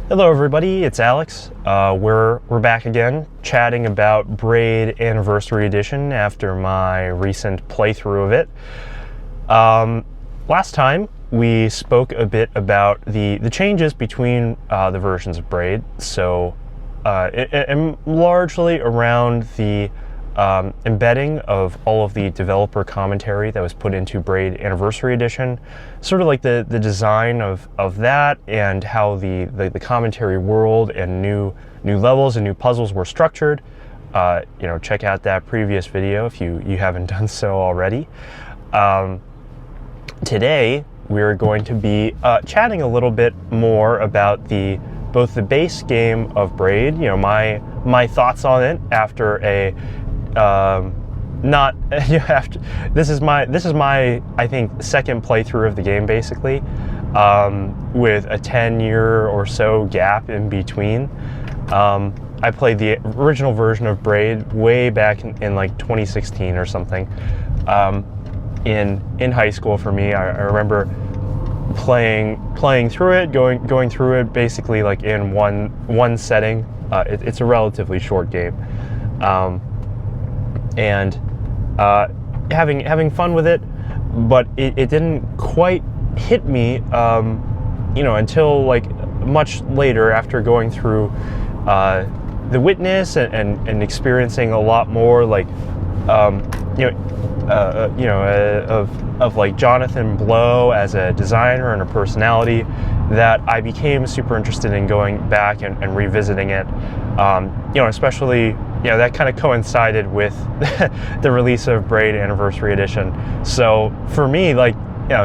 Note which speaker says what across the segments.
Speaker 1: Hello everybody, it's Alex. We're back again, chatting about Braid Anniversary Edition after my recent playthrough of it. Last time we spoke a bit about the changes between the versions of Braid, so and largely around the embedding of all of the developer commentary that was put into Braid Anniversary Edition, sort of like the design of that and how the commentary world and new levels and new puzzles were structured. Check out that previous video if you haven't done so already. Today we're going to be chatting a little bit more about both the base game of Braid, my thoughts on it after a this is my I think second playthrough of the game, basically, with a 10-year or so gap in between. I played the original version of Braid way back in like 2016 or something. In high school for me, I remember playing through it, going through it basically like in one setting. It's a relatively short game. And having fun with it, but it didn't quite hit me, until like much later, after going through The Witness and experiencing a lot more like of like Jonathan Blow as a designer and a personality, that I became super interested in going back and revisiting it. Especially, that kind of coincided with the release of Braid Anniversary Edition. So for me, like,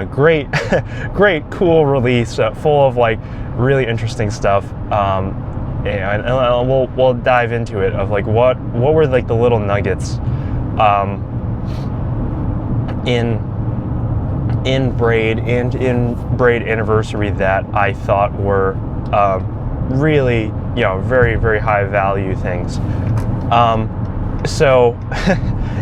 Speaker 1: great, cool release, full of like really interesting stuff. And we'll dive into it of like what were like the little nuggets in Braid and in Braid Anniversary that I thought were really, very, very high value things. So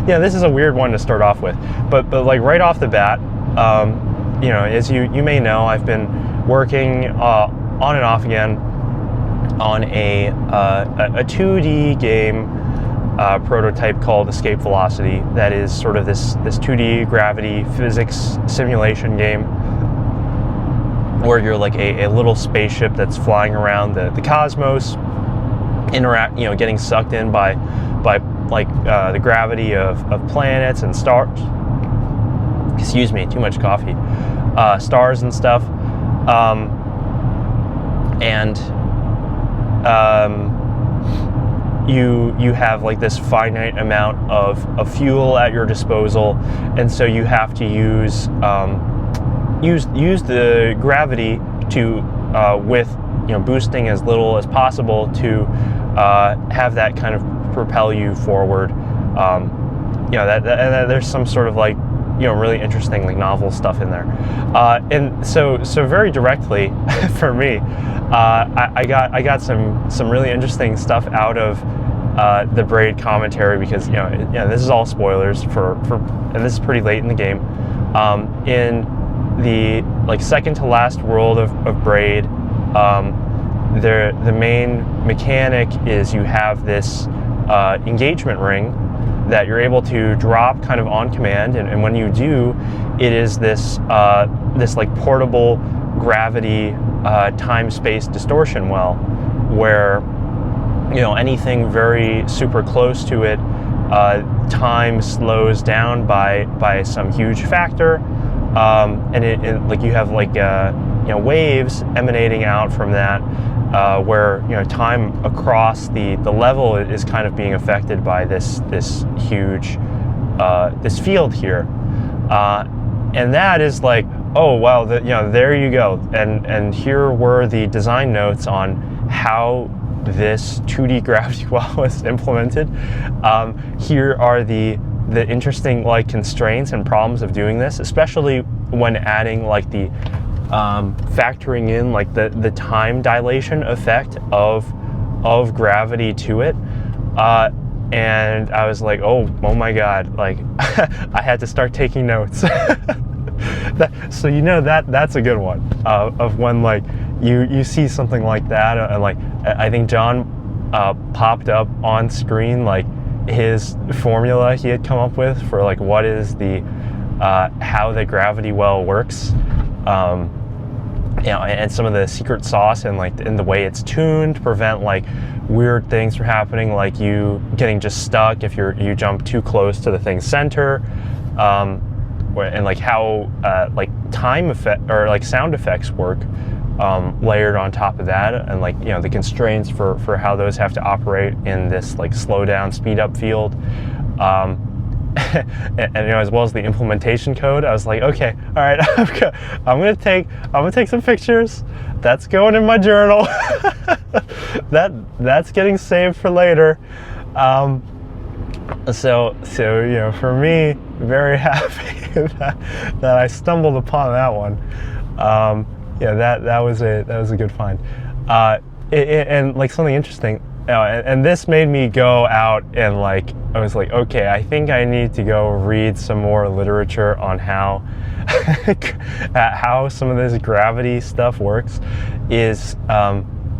Speaker 1: this is a weird one to start off with, but like right off the bat, as you may know, I've been working on and off again on a 2D game prototype called Escape Velocity. That is sort of this 2D gravity physics simulation game where you're like a little spaceship that's flying around the cosmos, getting sucked in by like the gravity of planets and stars. Excuse me, too much coffee. Stars and stuff. You have like this finite amount of fuel at your disposal, and so you have to use the gravity to with boosting as little as possible to have that kind of propel you forward. That there's some sort of like really interesting like novel stuff in there, and so very directly for me, I got some really interesting stuff out of the Braid commentary, because this is all spoilers and this is pretty late in the game. In the like second to last world of Braid, the main mechanic is you have this engagement ring that you're able to drop kind of on command, and when you do, it is this like portable gravity time-space distortion well, where anything very super close to it, time slows down by some huge factor, and it like you have like waves emanating out from that, where time across the level is kind of being affected by this huge this field here, and that is like, oh wow, there you go, and here were the design notes on how this 2D gravity well was implemented. Here are the interesting like constraints and problems of doing this, especially when adding like the factoring in like the time dilation effect of gravity to it. And I was like, oh my god, like I had to start taking notes. So that's a good one of when like you see something like that, and like I think John popped up on screen like his formula he had come up with for like what is the how the gravity well works, and some of the secret sauce and like in the way it's tuned to prevent like weird things from happening, like you getting just stuck if you jump too close to the thing's center, and like how like time effect or like sound effects work layered on top of that, and like the constraints for how those have to operate in this like slow down speed up field, and as well as the implementation code. I was like, okay, all right, I'm gonna take some pictures. That's going in my journal. that's getting saved for later. So for me, very happy that I stumbled upon that one. That was a good find. And like something interesting, and this made me go out and like I was like, okay, I think I need to go read some more literature on how how some of this gravity stuff works. Is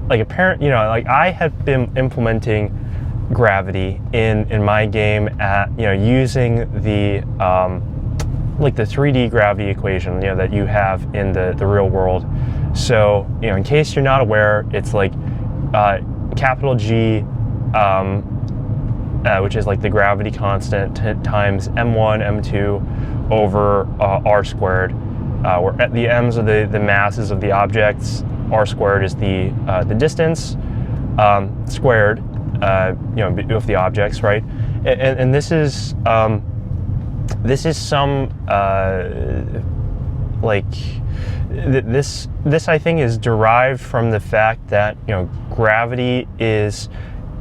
Speaker 1: like apparent, like I had been implementing gravity in my game at using the like the 3D gravity equation that you have in the real world. So in case you're not aware, it's like capital G, which is like the gravity constant times m1 m2 over r squared, where the m's are the masses of the objects, r squared is the distance squared of the objects, right? And this is some like this I think is derived from the fact that gravity is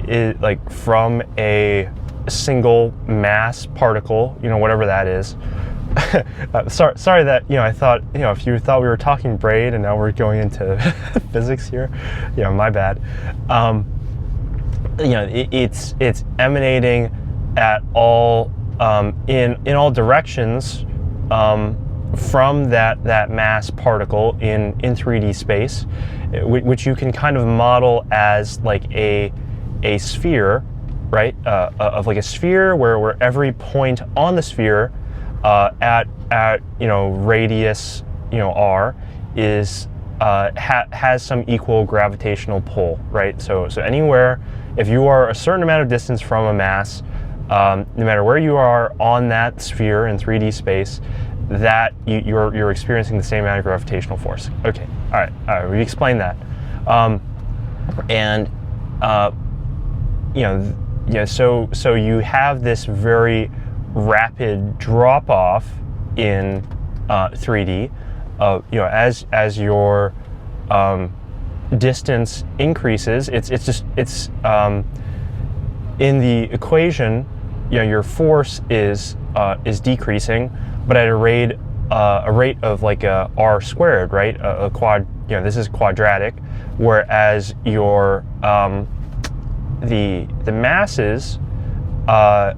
Speaker 1: like from a single mass particle, whatever that is. Sorry that I thought if you thought we were talking braid and now we're going into physics here, my bad. It's emanating at all in all directions from that mass particle in 3D space, which you can kind of model as like a sphere, right? Of like a sphere where every point on the sphere at radius r is has some equal gravitational pull, right? So anywhere, if you are a certain amount of distance from a mass, no matter where you are on that sphere in 3D space, that you're experiencing the same amount of gravitational force. Okay, all right, we explained that, so you have this very rapid drop off in 3D. As your distance increases, it's in the equation, your force is decreasing, but at a rate of like a r squared, right? A quad. This is quadratic, whereas your the masses are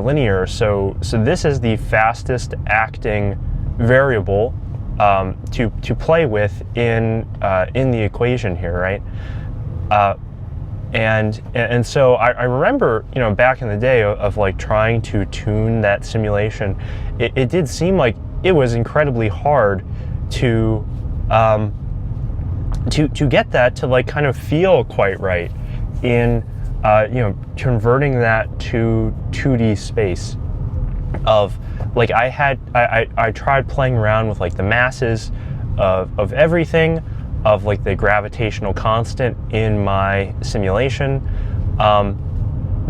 Speaker 1: linear. So this is the fastest acting variable to play with in the equation here, right? And so I remember, back in the day of like trying to tune that simulation, it did seem like it was incredibly hard to get that to like kind of feel quite right in converting that to 2D space. Of like I tried playing around with like the masses of everything, of like the gravitational constant in my simulation,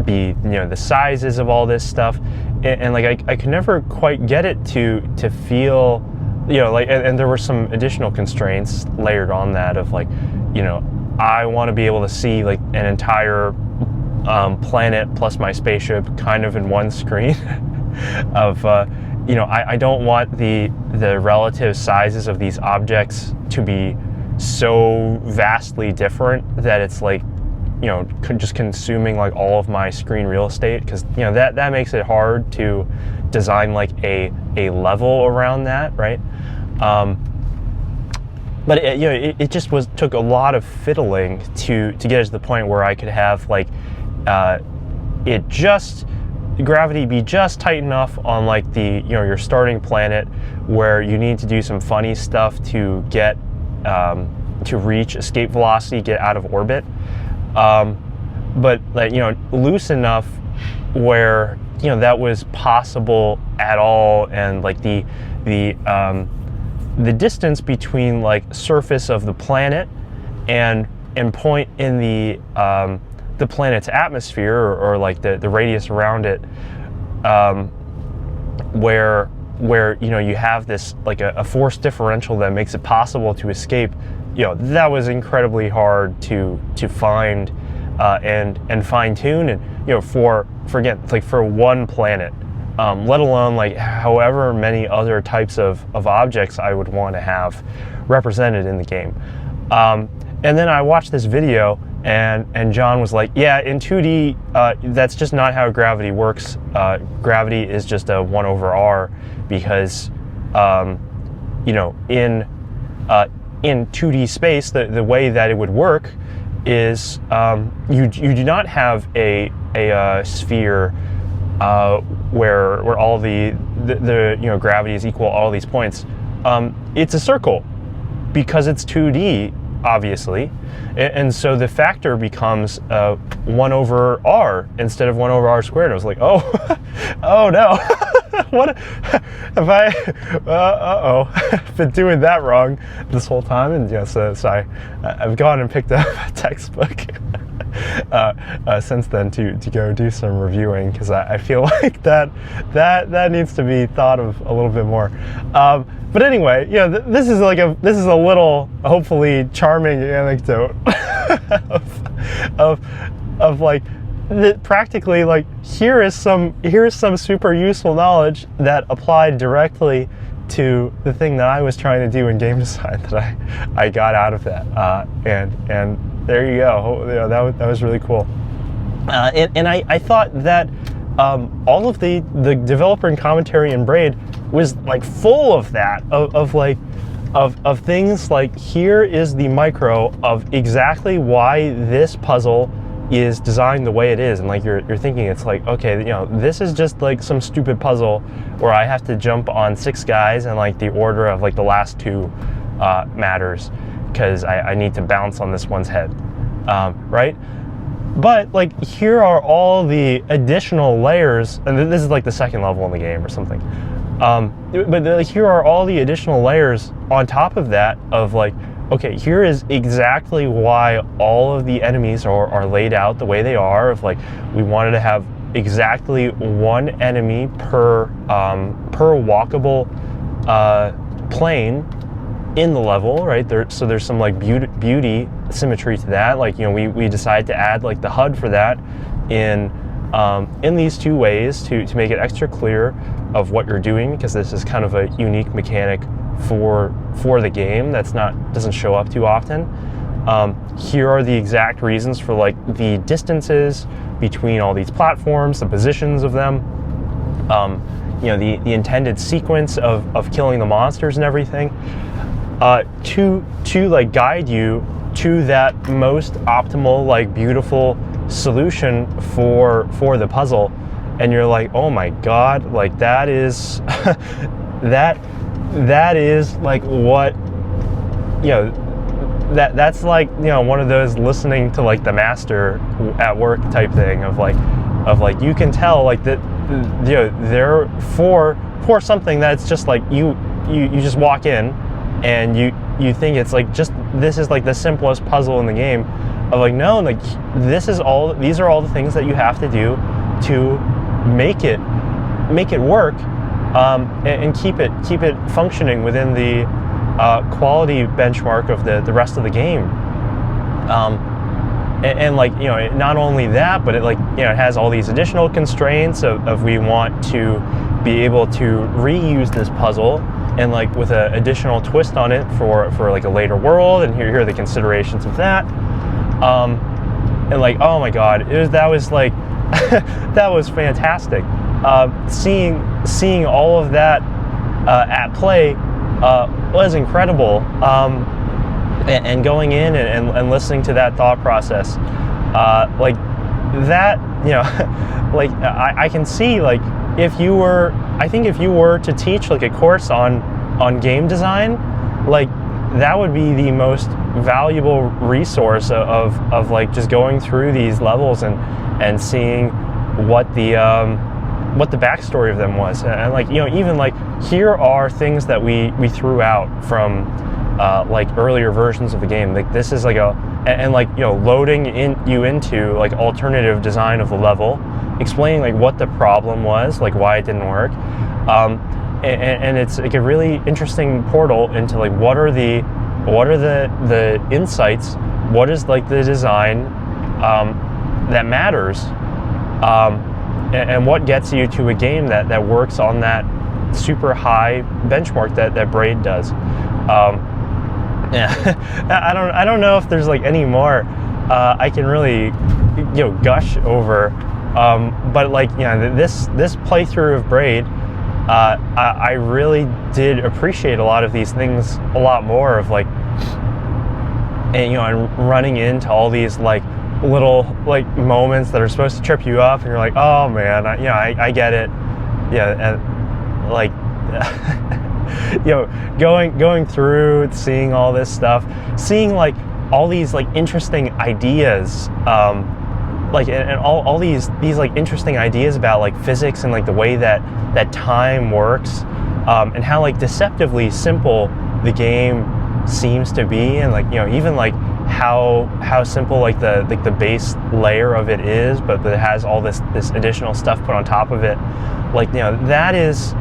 Speaker 1: the sizes of all this stuff, and like I could never quite get it to feel, like, and there were some additional constraints layered on that of like, I want to be able to see like an entire planet plus my spaceship kind of in one screen. Of I don't want the relative sizes of these objects to be so vastly different that it's like just consuming like all of my screen real estate, because that makes it hard to design like a level around that, right? but it just took a lot of fiddling to get to the point where I could have like gravity be just tight enough on like your starting planet where you need to do some funny stuff to get to reach escape velocity, get out of orbit, but like loose enough where that was possible at all, and like the distance between like surface of the planet and point in the planet's atmosphere, or like the radius around it, where you have this like a force differential that makes it possible to escape. That was incredibly hard to find and fine tune, and for one planet, let alone like however many other types of objects I would want to have represented in the game. And then I watched this video, and John was like, yeah, in 2D, that's just not how gravity works. Gravity is just a 1/r, because in 2D space, the way that it would work is you do not have a sphere where all the gravity is equal at all these points. It's a circle because it's 2D, obviously, and so the factor becomes 1/r instead of 1/r squared. I was like, oh, oh no, what have I? Been doing that wrong this whole time, and so I've gone and picked up a textbook since then to go do some reviewing, because I feel like that needs to be thought of a little bit more. But anyway, this is a little hopefully charming anecdote of like practically like here is some super useful knowledge that applied directly to the thing that I was trying to do in game design that I got out of that, and there you go. That was really cool, and I thought that all of the developer and commentary in Braid was like full of that, of things like, here is the micro of exactly why this puzzle is designed the way it is, and like you're thinking it's like, okay, this is just like some stupid puzzle where I have to jump on 6 guys, and like the order of like the last 2 matters because I need to bounce on this one's head, right? But like here are all the additional layers, and this is like the second level in the game or something. But here are all the additional layers on top of that of like, okay, here is exactly why all of the enemies are laid out the way they are. Of like, we wanted to have exactly 1 enemy per walkable plane in the level, right? So there's some like beauty symmetry to that. Like, we decided to add like the HUD for that in these 2 ways to make it extra clear of what you're doing, because this is kind of a unique mechanic for the game doesn't show up too often. Here are the exact reasons for like the distances between all these platforms, the positions of them, the intended sequence of killing the monsters and everything, to like guide you to that most optimal, like beautiful solution for the puzzle. And you're like, oh my god, like that is that is like what, that's like, one of those listening to like the master at work type thing of like you can tell like that, they're for something that's just like you just walk in and you think it's like just, this is like the simplest puzzle in the game, of like, no, like these are all the things that you have to do to make it work, and keep it functioning within the quality benchmark of the rest of the game. And like, not only that, but it like, it has all these additional constraints of we want to be able to reuse this puzzle, and like with an additional twist on it for like a later world, and here are the considerations of that. And like, oh my god, that was like that was fantastic. Seeing all of that at play was incredible. and going in and listening to that thought process, like that, like I can see, like, I think if you were to teach like a course on game design, like that would be the most valuable resource of like just going through these levels and seeing what the backstory of them was, and like, even like, here are things that we threw out from like earlier versions of the game. Like this is like loading you into like alternative design of the level, explaining like what the problem was, like why it didn't work, and it's like a really interesting portal into like what are the insights, what is like the design that matters, and what gets you to a game that works on that super high benchmark that Braid does. Yeah, I don't know if there's like any more I can really gush over, but like this playthrough of Braid, I really did appreciate a lot of these things a lot more, of like, and running into all these like little like moments that are supposed to trip you up, and you're like, oh man, I get it, and like going through, seeing all this stuff, seeing like all these like interesting ideas, like and all these like interesting ideas about like physics and like the way that time works, and how like deceptively simple the game seems to be, and like even like how simple like the base layer of it is, but it has all this additional stuff put on top of it. Like that is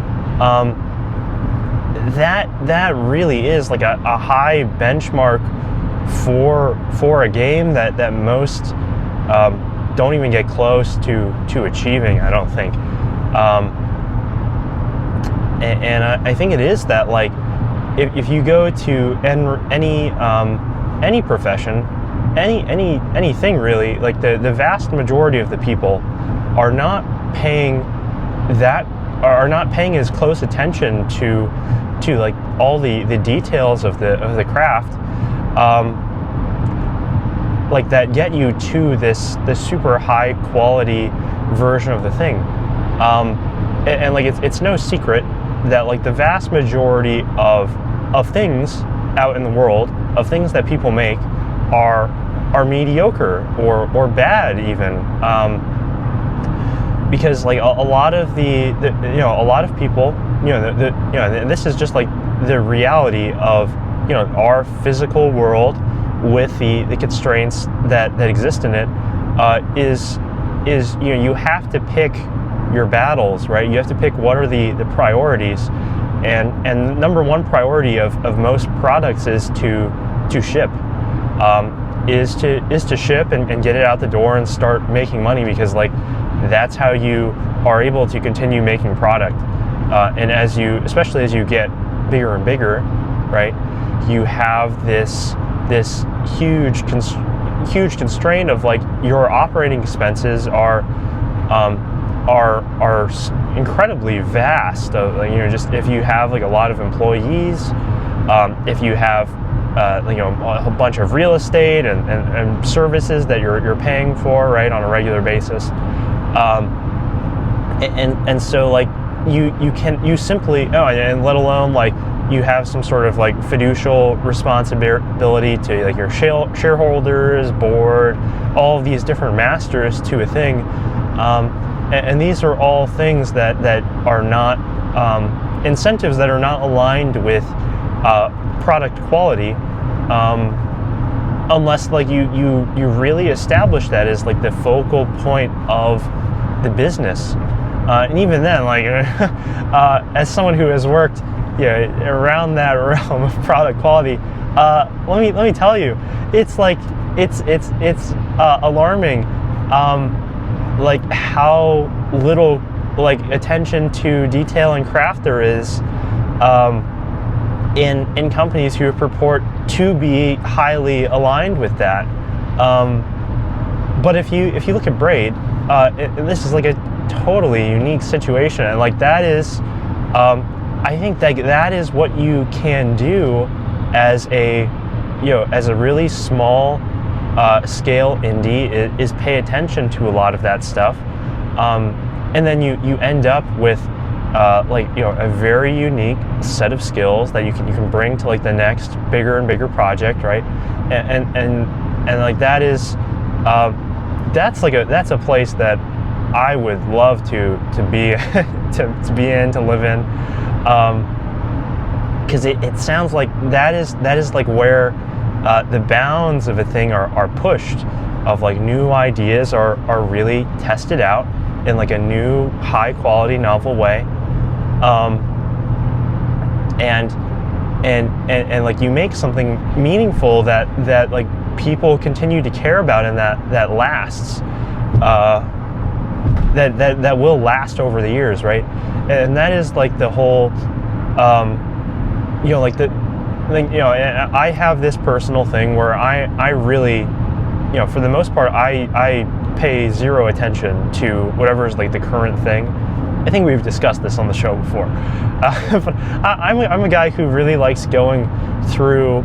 Speaker 1: that really is like a high benchmark for a game that most don't even get close to achieving, I don't think. And I think it is that, like, if you go to any profession, anything really, like the vast majority of the people are not paying as close attention to like all the details of the craft, like that get you to this super high quality version of the thing, and like it's no secret that like the vast majority of things out in the world, of things that people make, are mediocre or bad even, because like a lot of a lot of people, and this is just like the reality of our physical world with the constraints that exist in it, is you have to pick your battles, right? You have to pick what are the priorities, and number one priority of most products is to ship, is to ship and get it out the door and start making money, because like that's how you are able to continue making product, and especially as you get bigger and bigger, right, you have this huge constraint of like your operating expenses are incredibly vast. Just if you have like a lot of employees, if you have a bunch of real estate and services that you're paying for, right, on a regular basis, and so like you simply and let alone like you have some sort of like fiducial responsibility to like your shareholders, board, all of these different masters to a thing, and these are all things that are not incentives that are not aligned with product quality, unless like you really establish that as like the focal point of the business, and even then, like as someone who has worked around that realm of product quality, let me tell you, it's like it's alarming, like how little like attention to detail and craft there is in companies who purport to be highly aligned with that. But if you look at Braid, this is like a totally unique situation, and like that is, I think that is what you can do as a as a really small scale indie, is pay attention to a lot of that stuff, and then you end up with a very unique set of skills that you can bring to like the next bigger and bigger project, right? And like that is that's a place that I would love to be to be in, to live in, because it sounds like that is like where the bounds of a thing are pushed, of like new ideas are really tested out in like a new high quality novel way, and like you make something meaningful that like people continue to care about, and that lasts, that will last over the years, right? And that is like the whole, like the thing, and I have this personal thing where I really, for the most part, I pay zero attention to whatever is like the current thing. I think we've discussed this on the show before, but I'm a guy who really likes going through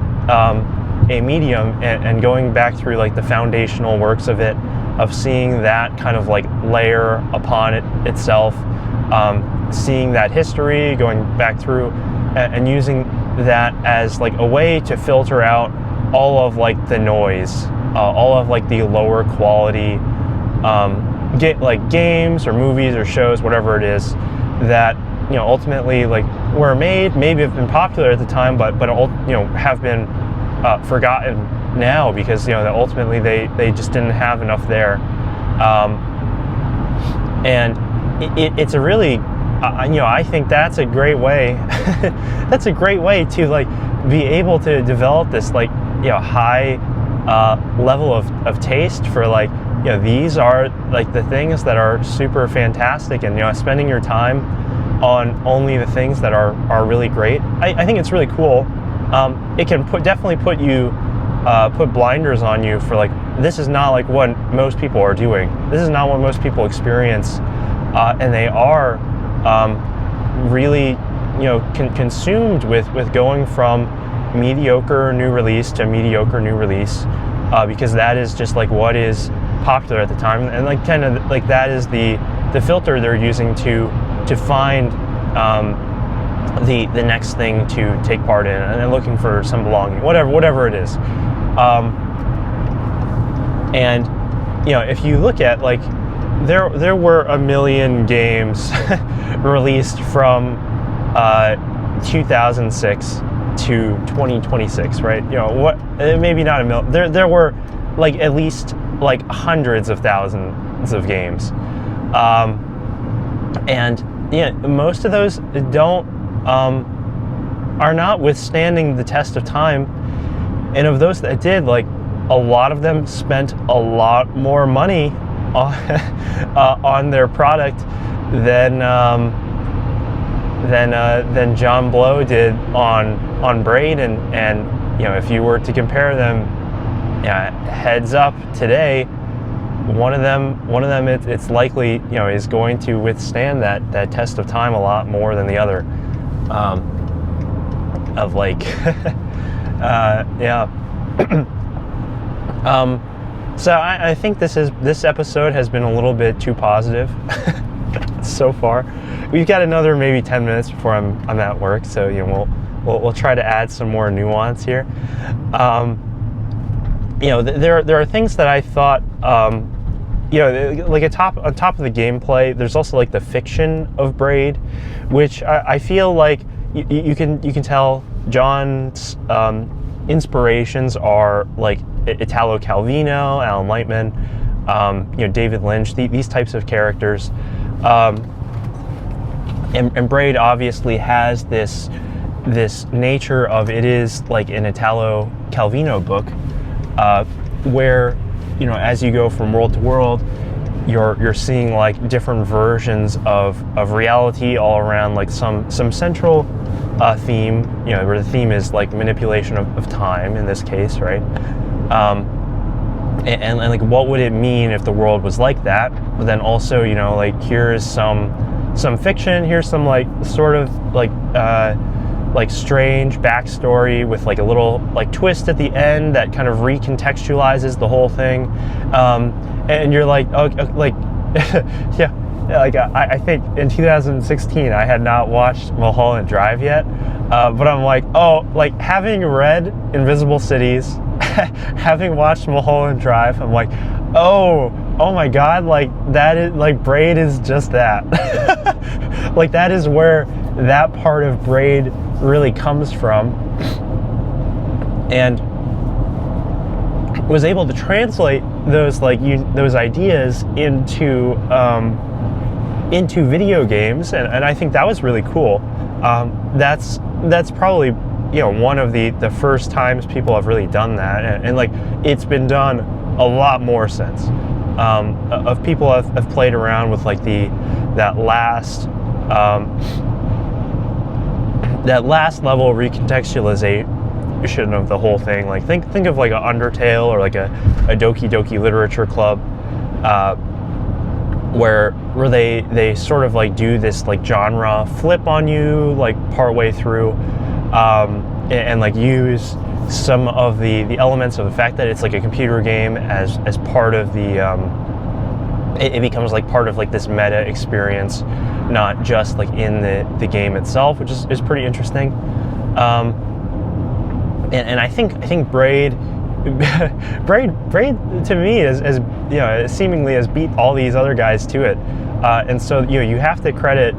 Speaker 1: a medium and going back through like the foundational works of it, of seeing that kind of like layer upon itself, seeing that history, going back through and using that as like a way to filter out all of like the noise, all of like the lower quality like games or movies or shows, whatever it is, that ultimately like were made, maybe have been popular at the time, but have been forgotten now, because that ultimately they just didn't have enough there, and it's a really I think that's a great way that's a great way to like be able to develop this like high level of taste for like these are like the things that are super fantastic, and spending your time on only the things that are really great. I think it's really cool. It can definitely put blinders on you for like, this is not like what most people are doing. This is not what most people experience, and they are really consumed with going from mediocre new release to mediocre new release, because that is just like what is popular at the time, and like kind of like that is the filter they're using to find the next thing to take part in, and then looking for some belonging, whatever it is. And if you look at like there were a million games released from 2006 to 2026, right? What, maybe not a million. There were like at least like hundreds of thousands of games, and most of those are not withstanding the test of time. And of those that did, like a lot of them spent a lot more money on their product than John Blow did on Braid, and if you were to compare them, heads up today, one of them it's likely is going to withstand that test of time a lot more than the other, of like so I think this episode has been a little bit too positive so far. We've got another maybe 10 minutes before I'm at work, so we'll try to add some more nuance here. There are things that I thought, like on top of the gameplay, there's also like the fiction of Braid, which I feel like you can tell John's inspirations are like Italo Calvino, Alan Lightman, David Lynch, these types of characters, and Braid obviously has this nature of, it is like an Italo Calvino book, where as you go from world to world, you're seeing like different versions of reality all around like some central theme, where the theme is like manipulation of time in this case, right? And like what would it mean if the world was like that? But then also, here's some fiction, here's some like sort of like like strange backstory with like a little like twist at the end that kind of recontextualizes the whole thing, and you're like, oh, like yeah, like I think in 2016 I had not watched Mulholland Drive yet, but I'm like, oh, like having read Invisible Cities, having watched Mulholland Drive, I'm like, oh my god, like that is like Braid is just that. Like that is where that part of Braid really comes from, and was able to translate those like those ideas into video games, and I think that was really cool. That's probably, you know, one of the first times people have really done that, and like it's been done a lot more since. Of people have played around with like that last level recontextualization of the whole thing. Like think of like an Undertale or like a Doki Doki Literature Club, where they sort of like do this like genre flip on you like partway through, and like use some of the elements of the fact that it's like a computer game as part of the it becomes like part of like this meta experience, not just like in the game itself, which is pretty interesting. And I think Braid to me is you know, seemingly has beat all these other guys to it, and so you know, you have to credit.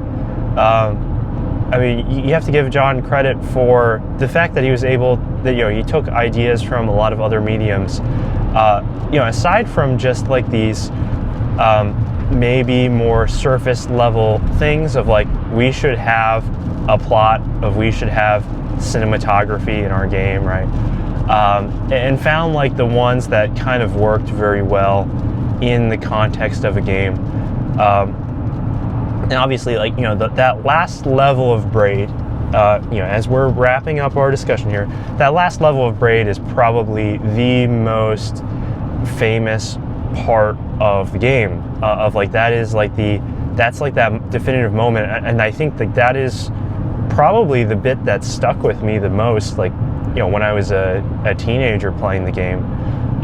Speaker 1: I mean, you have to give John credit for the fact that he was able, that, you know, he took ideas from a lot of other mediums, you know, aside from just like these maybe more surface level things of like, we should have a plot, of we should have cinematography in our game, right? And found like the ones that kind of worked very well in the context of a game. And obviously, like, you know, that last level of Braid, you know, as we're wrapping up our discussion here, that last level of Braid is probably the most famous part of the game. Of like, that is like that's like that definitive moment, and I think like that is probably the bit that stuck with me the most. Like, you know, when I was a teenager playing the game,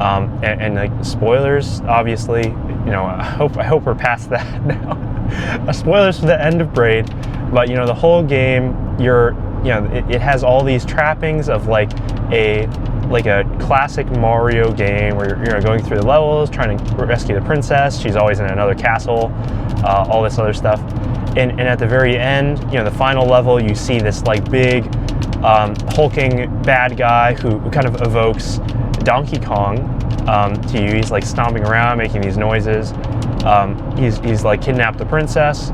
Speaker 1: and like spoilers, obviously, you know, I hope we're past that now. Spoilers for the end of Braid, but you know, the whole game, you know, it has all these trappings of like a classic Mario game where you're going through the levels, trying to rescue the princess. She's always in another castle, all this other stuff, and at the very end, you know, the final level, you see this like big hulking bad guy who kind of evokes Donkey Kong to you. He's like stomping around, making these noises. He's like kidnapped the princess,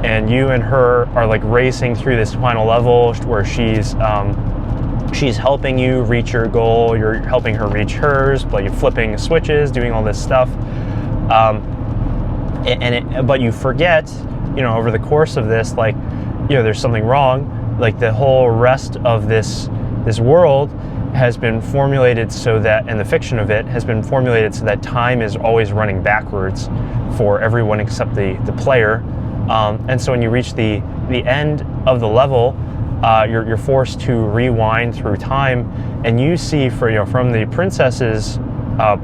Speaker 1: and you and her are like racing through this final level where she's helping you reach your goal. You're helping her reach hers, like flipping switches, doing all this stuff. But you forget, you know, over the course of this, like, you know, there's something wrong. Like the whole rest of this world has been formulated so that, and the fiction of it has been formulated so that time is always running backwards for everyone except the player. And so when you reach the end of the level, you're forced to rewind through time, and you see, from the princess's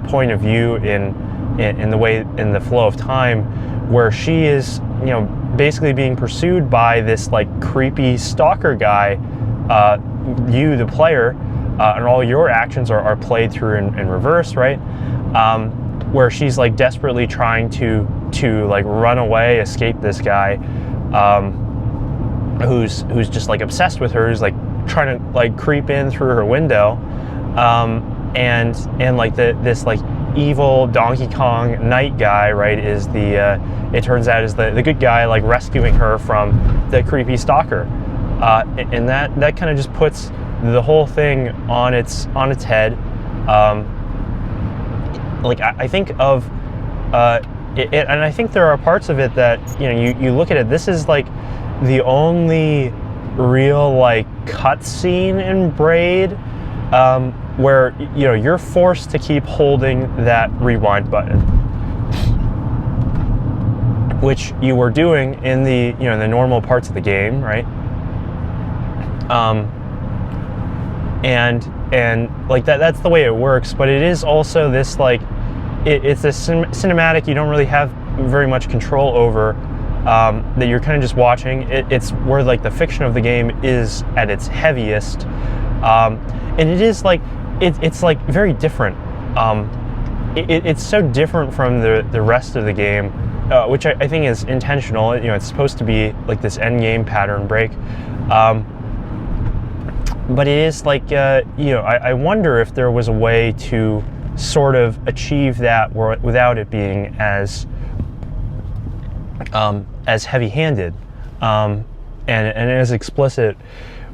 Speaker 1: point of view in the way, in the flow of time, where she is, you know, basically being pursued by this like creepy stalker guy, you the player, and all your actions are played through in reverse, right? Where she's like desperately trying to like run away, escape this guy, who's just like obsessed with her, who's like trying to like creep in through her window, and like this like evil Donkey Kong Knight guy, right, is it turns out is the good guy, like rescuing her from the creepy stalker, and that kind of just puts the whole thing on its head. Like I think of it, and I think there are parts of it that, you know, you look at it. This is like the only real like cutscene in Braid, where, you know, you're forced to keep holding that rewind button, which you were doing in the, you know, the normal parts of the game, right? and like that's the way it works. But it is also this like it's a cinematic you don't really have very much control over, that you're kind of just watching. It's where like the fiction of the game is at its heaviest, and it is like it's like very different. It's so different from the rest of the game, which I think is intentional. You know, it's supposed to be like this end game pattern break, but it is like you know, I wonder if there was a way to sort of achieve that without it being as heavy-handed, and as explicit,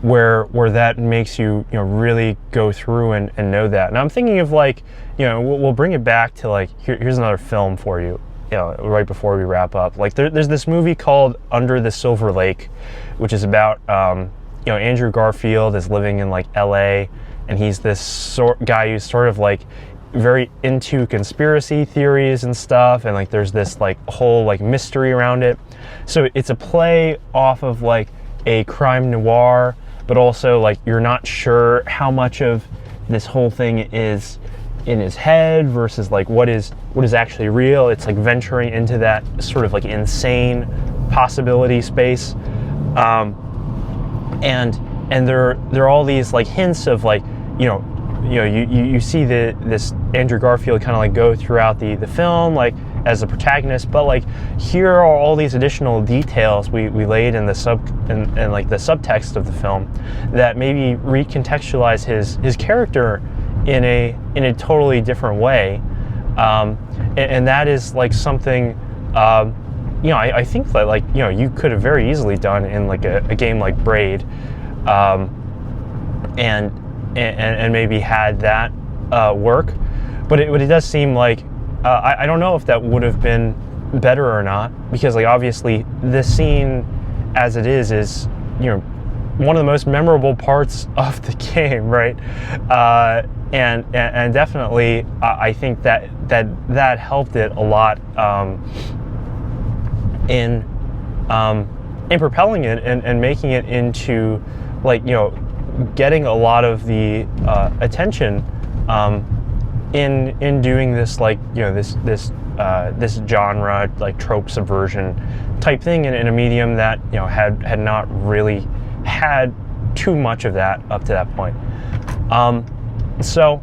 Speaker 1: where that makes you really go through and know that. And I'm thinking of like, you know, we'll bring it back to like here's another film for you, you know, right before we wrap up. Like there's this movie called Under the Silver Lake, which is about you know, Andrew Garfield is living in like LA, and he's this guy who's sort of like very into conspiracy theories and stuff, and like there's this like whole like mystery around it. So it's a play off of like a crime noir, but also like you're not sure how much of this whole thing is in his head versus like what is actually real. It's like venturing into that sort of like insane possibility space, and there are all these like hints of like, you see this Andrew Garfield kind of like go throughout the film like as the protagonist, but like here are all these additional details we laid in the like the subtext of the film that maybe recontextualize his character in a totally different way, and that is like something I think that like you could have very easily done in like a game like Braid, and maybe had that work, but it does seem like I don't know if that would have been better or not, because like obviously this scene as it is one of the most memorable parts of the game, right? And definitely I think that helped it a lot in propelling it and making it into like getting a lot of the attention in doing this like this genre like trope subversion type thing in a medium that had not really had too much of that up to that point. So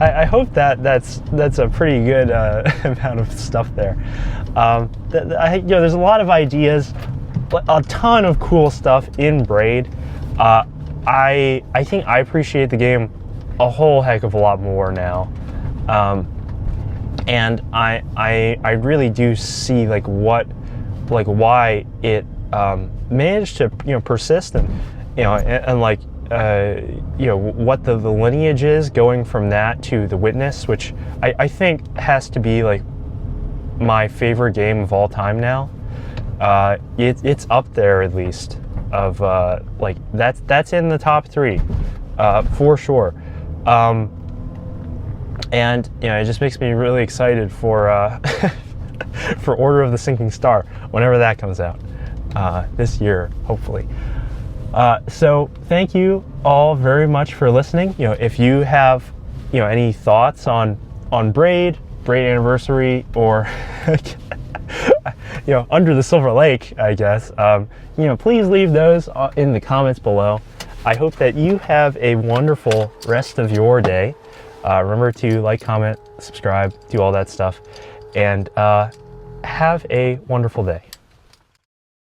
Speaker 1: I hope that's a pretty good amount of stuff there. There's a lot of ideas, but a ton of cool stuff in Braid. I think I appreciate the game a whole heck of a lot more now, and I really do see like why it managed to persist, and like what the lineage is going from that to The Witness, which I think has to be like my favorite game of all time now. It's up there at least of like that's in the top 3 for sure, and it just makes me really excited for for Order of the Sinking Star whenever that comes out this year, hopefully. So thank you all very much for listening. If you have any thoughts on Braid Anniversary, or Under the Silver Lake, I guess, please leave those in the comments below. I hope that you have a wonderful rest of your day. Remember to like, comment, subscribe, do all that stuff, and have a wonderful day.